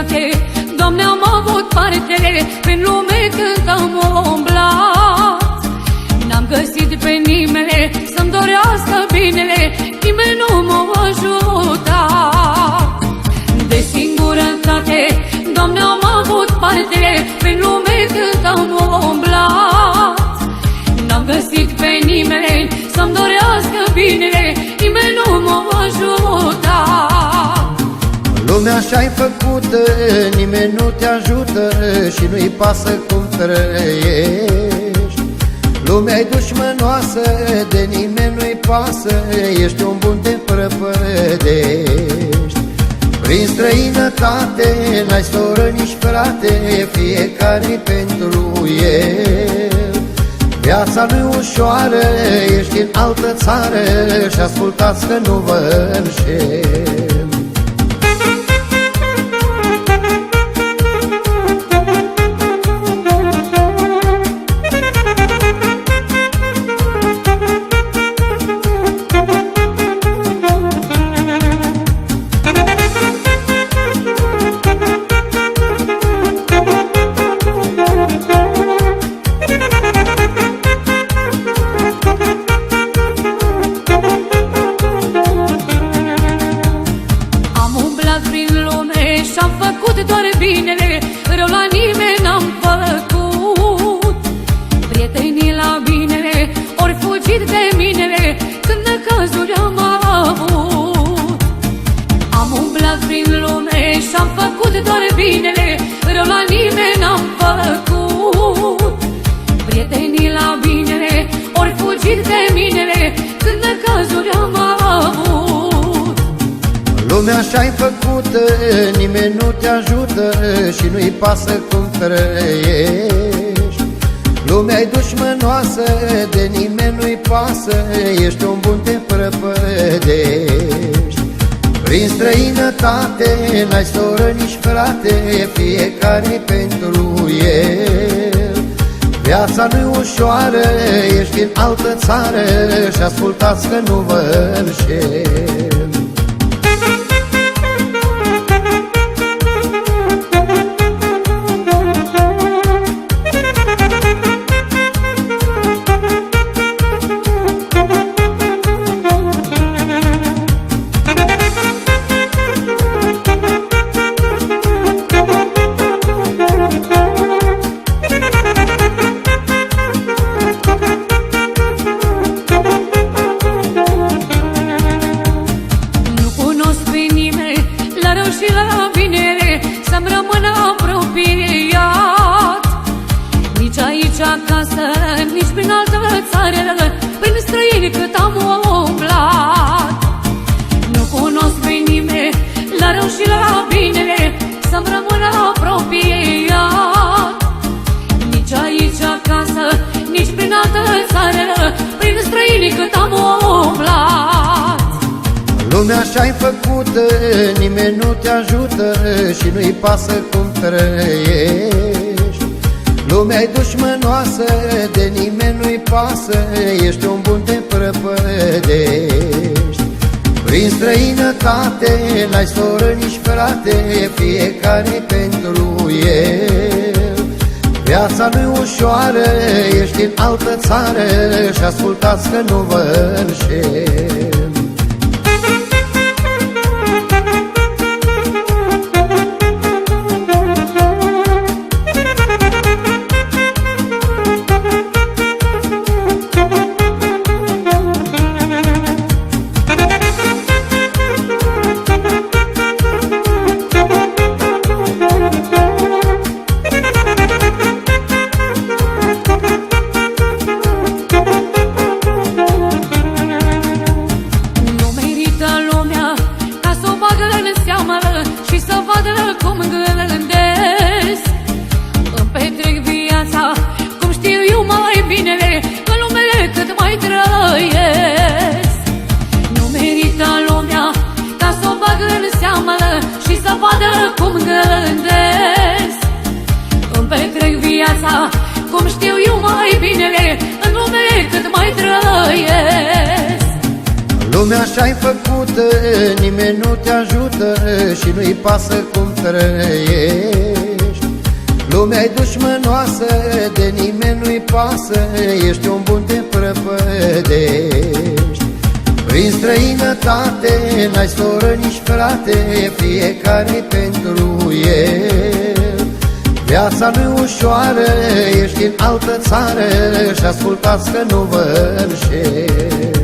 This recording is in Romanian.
dreptate, Doamne, am avut parte, prin lume când am umblat. N-am găsit pe nimeni să-mi dorească binele, nimeni nu m-a ajutat. De singurătate, Doamne, am avut parte, prin lume când am umblat. N-am găsit pe nimeni să-mi dorească binele, nimeni nu m-a ajutat. Lumea așa-i făcută, nimeni nu te ajută și nu-i pasă cum trăiești. Lumea-i dușmănoasă, de nimeni nu-i pasă, ești un bun te prăpădești. Prin străinătate n-ai soră nici frate, fiecare pentru el. Viața nu-i ușoară, ești în altă țară și ascultați că nu vă înșel. Și-am făcut doar binele, rău la nimeni n-am făcut. Prietenii la binele ori fugit de minele, când necazuri am avut. Am umblat prin lume și-am făcut doar binele, rău la nimeni n-am făcut. Prietenii la binele ori fugit de minele, când necazuri am avut. Lumea așa-i făcută, nimeni nu te ajută și nu-i pasă cum trăiești. Lumea-i dușmănoasă, de nimeni nu-i pasă, ești un bun te prăpădești. Prin străinătate n-ai soră nici frate, fiecare pentru el. Viața nu-i ușoară, ești în altă țară și ascultați că nu vă înșel. Și la binele să-mi rămână apropiat. Nici aici acasă, nici prin altă țară, prin străini cât am umblat. Nu cunosc pe nimeni la rău și la binele să-mi rămână apropiat. Nici aici acasă, nici prin altă țară, prin străini cât am umblat. Lumea așa-i făcută, nimeni nu te ajută și nu-i pasă cum trăiești. Lumea-i dușmănoasă, de nimeni nu-i pasă, ești un bun te prăpădești. Prin străinătate n-ai soră nici frate, fiecare pentru el. Viața nu-i ușoară, ești în altă țară și ascultați că nu vă înșel. Și să vadă cum gândesc. Îmi petrec viața cum știu eu mai binele, în lumele cât mai trăiesc. Nu merită lumea ca să o bag în seamă și să vadă cum gândesc. Îmi petrec viața cum știu eu mai binele, în lumele cât mai trăiesc. Lumea așa-i făcută, nimeni nu te ajută și nu-i pasă cum trăiești. Lumea-i dușmănoasă, de nimeni nu-i pasă, ești un bun te prăpădești. Prin străinătate n-ai soră nici frate, fiecare pentru el. Viața nu-i ușoară, ești în altă țară și ascultați că nu vă înșel.